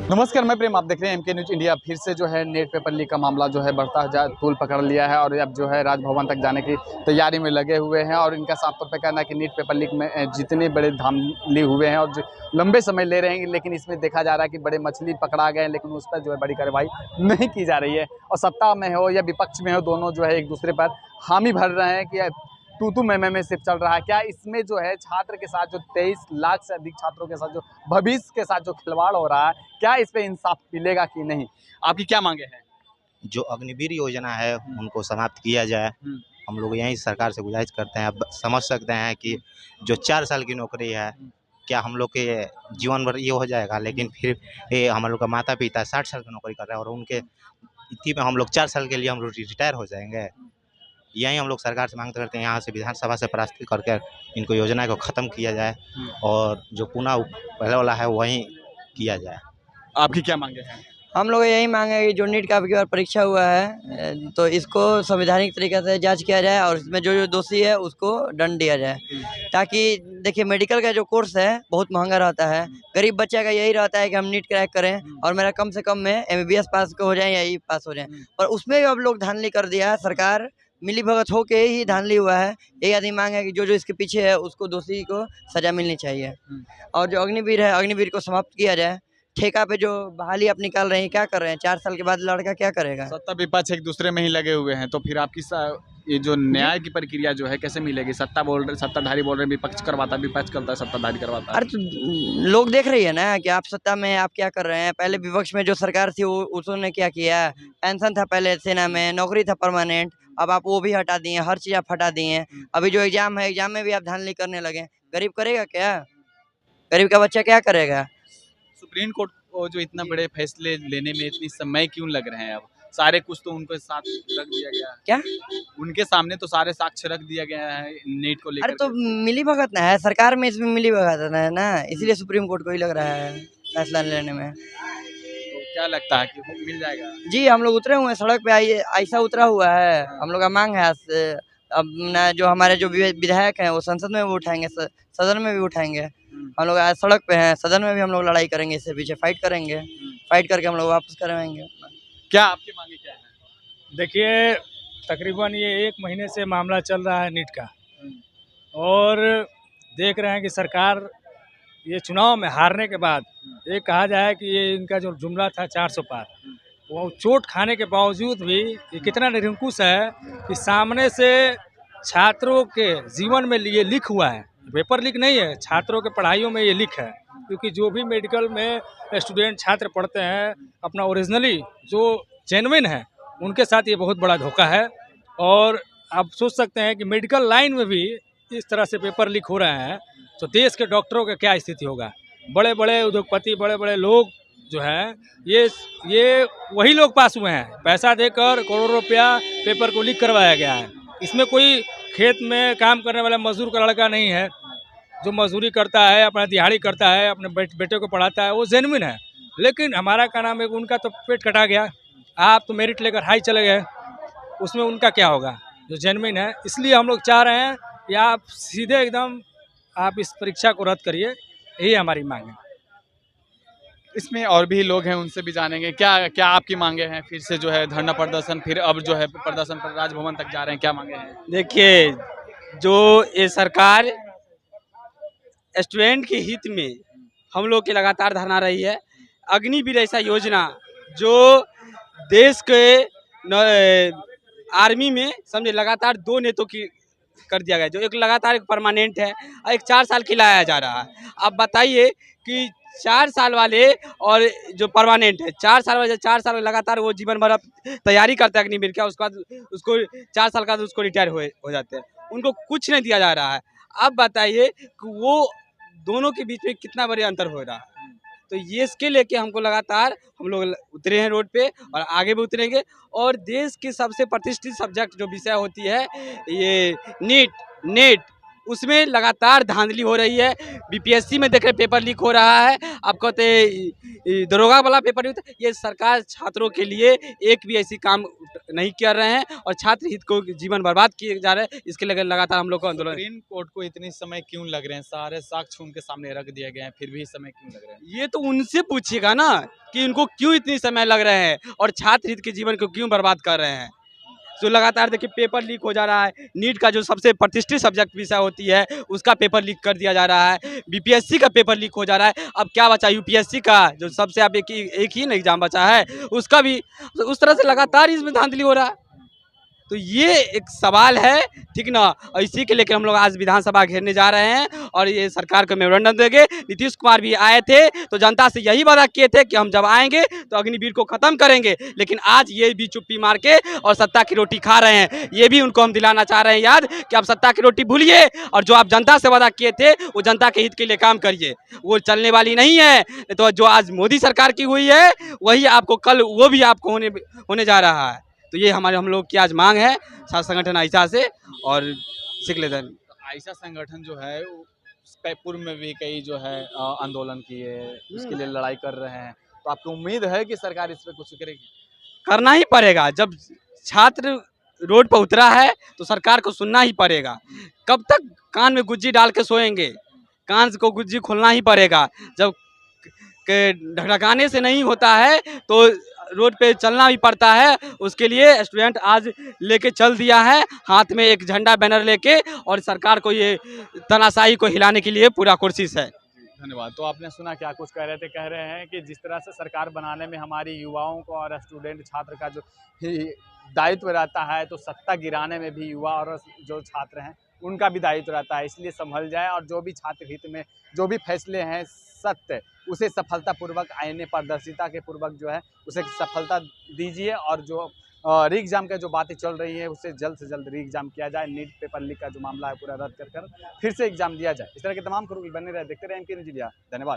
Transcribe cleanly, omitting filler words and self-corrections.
नमस्कार, मैं प्रेम। आप देख रहे हैं एमके न्यूज़ इंडिया। फिर से जो है नेट पेपर लीक का मामला जो है बढ़ता जा तूल पकड़ लिया है और अब जो है राजभवन तक जाने की तैयारी में लगे हुए हैं। और इनका साफ तौर पे कहना है कि नेट पेपर लीक में जितने बड़े धांधली हुए हैं और जो लंबे समय ले रहे हैं, लेकिन इसमें देखा जा रहा है कि बड़े मछली पकड़ा गए हैं, लेकिन उस पर जो है बड़ी कार्रवाई नहीं की जा रही है। और सत्ता में हो या विपक्ष में हो, दोनों जो है एक दूसरे पर हामी भर रहे हैं कि तू मैं सिर्फ चल रहा है। क्या इसमें जो है छात्र के साथ जो 23 लाख से अधिक छात्रों के साथ जो भविष्य के साथ जो खिलवाड़ हो रहा है, क्या इस पे इंसाफ मिलेगा कि नहीं? आपकी क्या मांगे हैं? जो अग्निवीर योजना है उनको समाप्त किया जाए। हम लोग यही सरकार से गुजारिश करते हैं। अब समझ सकते हैं कि जो 4 साल की नौकरी है, क्या हम लोग के जीवन भर ये हो जाएगा? लेकिन फिर ये हम लोग का माता पिता 60 साल की नौकरी कर रहे हैं और उनके इतनी में हम लोग 4 साल के लिए हम लोग रिटायर हो जाएंगे। यही हम लोग सरकार से मांग करते हैं, यहाँ से विधानसभा से प्रस्तुत करके इनको योजना को ख़त्म किया जाए और जो पुनः पहले वाला है वही किया जाए। आपकी क्या मांगे हैं? हम लोग यही मांगे कि जो नीट का अबकी बार परीक्षा हुआ है तो इसको संवैधानिक तरीके से जांच किया जाए और इसमें जो जो दोषी है उसको दंड दिया जाए। ताकि देखिए, मेडिकल का जो कोर्स है बहुत महंगा रहता है। गरीब बच्चे का यही रहता है कि हम नीट क्रैक करें और मेरा कम से कम में MBBS पास हो जाए या ई पास हो जाए, और उसमें भी अब लोग धांधली कर दिया है। सरकार मिली भगत हो के ही धांधली हुआ है। यही आदमी मांग है कि जो जो इसके पीछे है उसको दोषी को सजा मिलनी चाहिए। और जो अग्निवीर है, अग्निवीर को समाप्त किया जाए। ठेका पे जो बहाली आप निकाल रहे हैं, क्या कर रहे हैं? 4 साल के बाद लड़का क्या करेगा? सत्ता विपक्ष एक दूसरे में ही लगे हुए हैं, तो फिर आपकी ये जो न्याय की प्रक्रिया जो है कैसे मिलेगी? सत्ताधारी बोल रहे हैं विपक्ष करवाता, विपक्ष करता है, सत्ताधारी करवाता है। अरे तो लोग देख रही है ना कि आप सत्ता में आप क्या कर रहे हैं। पहले विपक्ष में जो सरकार थी उसने क्या किया? पेंशन था पहले सेना में, नौकरी था परमानेंट, अब आप वो भी हटा दिए, हर चीज आप हटा दिए। अभी जो एग्जाम है, एग्जाम में भी आप धांधली करने लगे। गरीब करेगा क्या? गरीब का बच्चा क्या करेगा? सुप्रीम कोर्ट को जो इतना बड़े फैसले लेने में इतनी समय क्यों लग रहे हैं? अब सारे कुछ तो उनके साथ रख दिया गया है। क्या उनके सामने तो सारे साक्ष्य रख दिया गया है नीट को लेकर अरे तो के। मिली भगत ना है सरकार में, इसमें मिली भगत है ना, इसलिए सुप्रीम कोर्ट को ही लग रहा है फैसला लेने में। तो क्या लगता है कि मिल जाएगा? जी, हम लोग उतरे हुए हैं सड़क पे। ऐसा उतरा हुआ है। हम लोग का मांग है आज से। अब ना जो हमारे जो विधायक हैं वो संसद में भी उठाएंगे, सदन में भी उठाएंगे। हम लोग आज सड़क पे हैं, सदन में भी हम लोग लड़ाई करेंगे, इससे पीछे फाइट करेंगे। फाइट करके हम लोग वापस करवाएंगे। क्या आपकी मांगे क्या है? देखिए, तकरीबन ये 1 महीने से मामला चल रहा है नीट का, और देख रहे हैं कि सरकार ये चुनाव में हारने के बाद ये कहा जाए कि ये इनका जो जुमला था 400 पार, वो चोट खाने के बावजूद भी ये कितना निरंकुश है कि सामने से छात्रों के जीवन में ये लिख हुआ है। पेपर लीक नहीं है, छात्रों के पढ़ाइयों में ये लिख है। क्योंकि जो भी मेडिकल में स्टूडेंट छात्र पढ़ते हैं, अपना ओरिजिनली जो जेन्युइन है उनके साथ ये बहुत बड़ा धोखा है। और आप सोच सकते हैं कि मेडिकल लाइन में भी इस तरह से पेपर लीक हो रहे हैं तो देश के डॉक्टरों का क्या स्थिति होगा। बड़े बड़े उद्योगपति, बड़े बड़े लोग जो हैं, ये वही लोग पास हुए हैं। पैसा देकर करोड़ों रुपया पेपर को लीक करवाया गया है। इसमें कोई खेत में काम करने वाला मजदूर का लड़का नहीं है जो मजदूरी करता है, अपना दिहाड़ी करता है, अपने बेटे को पढ़ाता है, वो जेन्युइन है। लेकिन हमारा क्या नाम है, उनका तो पेट कटा गया। आप तो मेरिट लेकर हाई चले गए, उसमें उनका क्या होगा जो जेन्युइन है। इसलिए हम लोग चाह रहे हैं कि आप सीधे एकदम आप इस परीक्षा को रद्द करिए, यही हमारी मांग है। इसमें और भी लोग हैं, उनसे भी जानेंगे। क्या क्या आपकी मांगे हैं? फिर से जो है धरना प्रदर्शन, फिर अब जो है प्रदर्शन पर राजभवन तक जा रहे हैं, क्या मांगे हैं? देखिए, जो ये सरकार स्टूडेंट के हित में हम लोग की लगातार धरना रही है। अग्निवीर ऐसा योजना जो देश के आर्मी में समझे लगातार 2 नेतों की कर दिया गया, जो एक लगातार एक परमानेंट है और एक 4 साल खिलाया जा रहा है। अब बताइए कि 4 साल वाले और जो परमानेंट है, 4 साल लगातार वो जीवन भर तैयारी करता है अग्निवीर का, उसके बाद उसको 4 साल का उसको रिटायर हो जाते हैं, उनको कुछ नहीं दिया जा रहा है। अब बताइए कि वो दोनों के बीच में कितना बड़े अंतर हो रहा है। तो ये इसके लेके हमको लगातार हम लोग उतरे हैं रोड पे और आगे भी उतरेंगे। और देश की सबसे प्रतिष्ठित सब्जेक्ट जो विषय होती है ये नीट, उसमें लगातार धांधली हो रही है। बीपीएससी में देख रहे पेपर लीक हो रहा है, आप कहते दरोगा वाला पेपर लीक, ये सरकार छात्रों के लिए एक भी ऐसी काम नहीं कर रहे हैं और छात्र हित को जीवन बर्बाद किए जा रहे हैं। इसके लिए लगातार हम लोग को आंदोलन। सुप्रीम कोर्ट को इतनी समय क्यों लग रहे हैं? सारे साक्ष्य उनके सामने रख दिए गए हैं, फिर भी समय क्यों लग रहे हैं? ये तो उनसे पूछिएगा ना कि इनको क्यों इतनी समय लग रहे हैं और छात्र हित के जीवन को क्यों बर्बाद कर रहे हैं। जो लगातार देखिए पेपर लीक हो जा रहा है, नीट का जो सबसे प्रतिष्ठित सब्जेक्ट विषय होती है उसका पेपर लीक कर दिया जा रहा है, बीपीएससी का पेपर लीक हो जा रहा है। अब क्या बचा यूपीएससी का, जो सबसे अब एक ही एग्जाम बचा है, उसका भी उस तरह से लगातार इसमें धांधली हो रहा है। तो ये एक सवाल है, ठीक ना। और इसी के लेकर हम लोग आज विधानसभा घेरने जा रहे हैं और ये सरकार को मेमोरेंडम देंगे। नीतीश कुमार भी आए थे तो जनता से यही वादा किए थे कि हम जब आएंगे तो अग्निवीर को खत्म करेंगे, लेकिन आज ये भी चुप्पी मार के और सत्ता की रोटी खा रहे हैं। ये भी उनको हम दिलाना चाह रहे हैं याद कि आप सत्ता की रोटी भूलिए और जो आप जनता से वादा किए थे वो जनता के हित के लिए काम करिए। वो चलने वाली नहीं है, तो जो आज मोदी सरकार की हुई है वही आपको कल वो भी आपको होने जा रहा है। तो ये हम लोग की आज मांग है छात्र संगठन आइसा से और सिखलेदन। आइसा संगठन जो है पूर्व में भी कई जो है आंदोलन किए, उसके लिए लड़ाई कर रहे हैं, तो आपको उम्मीद है कि सरकार इस पे कुछ करेगी? करना ही पड़ेगा। जब छात्र रोड पर उतरा है तो सरकार को सुनना ही पड़ेगा। कब तक कान में गुज्जी डाल के सोएंगे? कान को गुज्जी खोलना ही पड़ेगा। जब ढकढकाने से नहीं होता है तो रोड पे चलना भी पड़ता है। उसके लिए स्टूडेंट आज लेके चल दिया है हाथ में एक झंडा बैनर लेके, और सरकार को ये तानाशाही को हिलाने के लिए पूरा कोशिश है। धन्यवाद। तो आपने सुना क्या कुछ कह रहे थे? कह रहे हैं कि जिस तरह से सरकार बनाने में हमारी युवाओं को और स्टूडेंट छात्र का जो दायित्व रहता है, तो सत्ता गिराने में भी युवा और जो छात्र हैं उनका भी दायित्व रहता है। इसलिए संभल जाए और जो भी छात्र हित में जो भी फैसले हैं सत्य, उसे सफलतापूर्वक आईने पारदर्शिता के पूर्वक जो है उसे सफलता दीजिए, और जो री एग्ज़ाम का जो बातें चल रही है उससे जल्द री एग्ज़ाम किया जाए। नीट पेपर लीक का जो मामला है पूरा रद्द कर फिर से एग्ज़ाम दिया जाए। इस तरह के तमाम खबरों बने रहे, देखते रहे एमके न्यूज़ इंडिया। धन्यवाद।